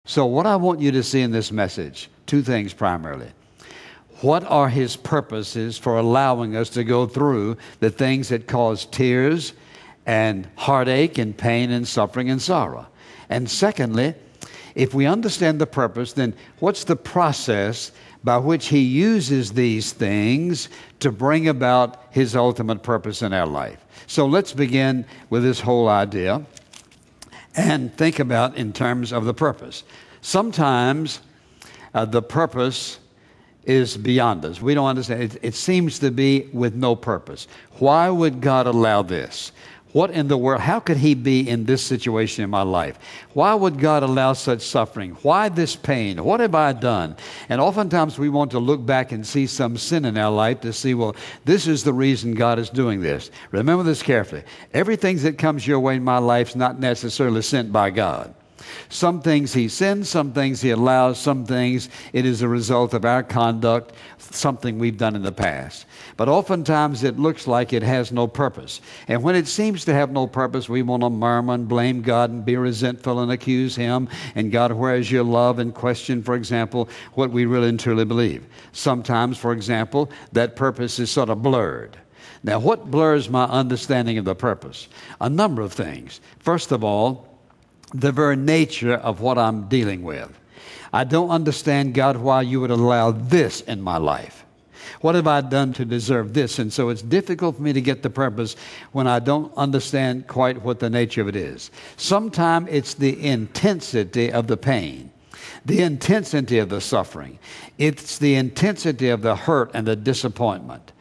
So what I want you to see in this message, two things primarily. What are His purposes for allowing us to go through the things that cause tears and heartache and pain and suffering and sorrow? And secondly, if we understand the purpose, then what's the process by which He uses these things to bring about His ultimate purpose in our life? So let's begin with this whole idea and think about in terms of the purpose. Sometimes the purpose is beyond us. We don't understand. It seems to be with no purpose. Why would God allow this? What in the world? How could He be in this situation in my life? Why would God allow such suffering? Why this pain? What have I done? And oftentimes we want to look back and see some sin in our life to see, well, this is the reason God is doing this. Remember this carefully. Everything that comes your way in my life is not necessarily sent by God. Some things He sends, some things He allows, some things it is a result of our conduct, something we've done in the past. But oftentimes it looks like it has no purpose. And when it seems to have no purpose, we want to murmur and blame God and be resentful and accuse Him. And God, where is your love? And question, for example, what we really and truly believe. Sometimes, for example, that purpose is sort of blurred. Now, what blurs my understanding of the purpose? A number of things. First of all, the very nature of what I'm dealing with. I don't understand, God, why you would allow this in my life. What have I done to deserve this? And so it's difficult for me to get the purpose when I don't understand quite what the nature of it is. Sometimes it's the intensity of the pain, the intensity of the suffering. It's the intensity of the hurt and the disappointment.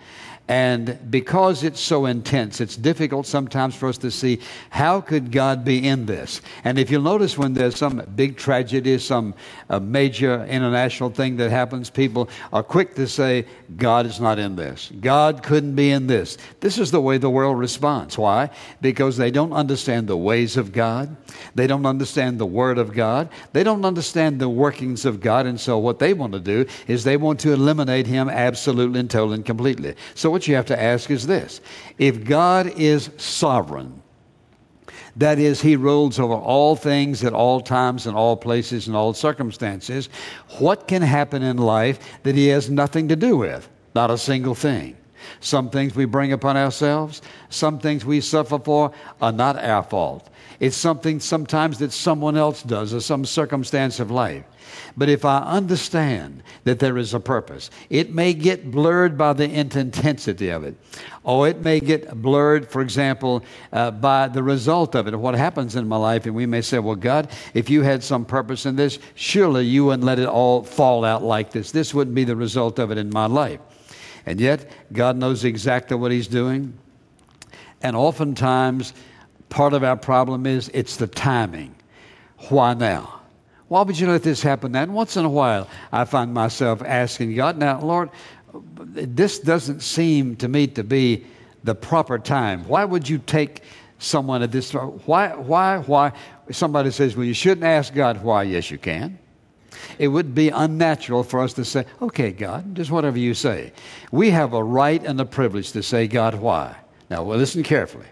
And because it's so intense, it's difficult sometimes for us to see how could God be in this. And if you'll notice when there's some big tragedy, some major international thing that happens, people are quick to say, God is not in this. God couldn't be in this. This is the way the world responds. Why? Because they don't understand the ways of God. They don't understand the Word of God. They don't understand the workings of God. And so what they want to do is they want to eliminate Him absolutely and totally and completely. So what you have to ask is this. If God is sovereign, that is, He rules over all things at all times and all places and all circumstances, what can happen in life that He has nothing to do with? Not a single thing. Some things we bring upon ourselves, some things we suffer for are not our fault. It's something sometimes that someone else does or some circumstance of life. But if I understand that there is a purpose, it may get blurred by the intensity of it. Or it may get blurred, for example, by the result of it, what happens in my life. And we may say, well, God, if you had some purpose in this, surely you wouldn't let it all fall out like this. This wouldn't be the result of it in my life. And yet, God knows exactly what He's doing. And oftentimes, part of our problem is it's the timing. Why now? Why would you let this happen now? And once in a while, I find myself asking God, now, Lord, this doesn't seem to me to be the proper time. Why would you take someone at this time? Why? Somebody says, well, you shouldn't ask God why. Yes, you can. It would be unnatural for us to say, okay, God, just whatever you say. We have a right and a privilege to say, God, why? Now, well, listen carefully.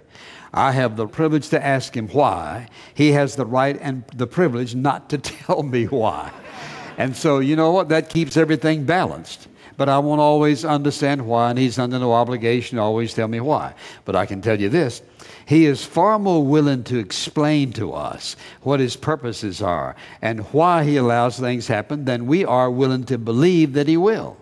I have the privilege to ask Him why. He has the right and the privilege not to tell me why. And so, you know what? That keeps everything balanced. But I won't always understand why, and He's under no obligation to always tell me why. But I can tell you this. He is far more willing to explain to us what His purposes are and why He allows things happen than we are willing to believe that He will.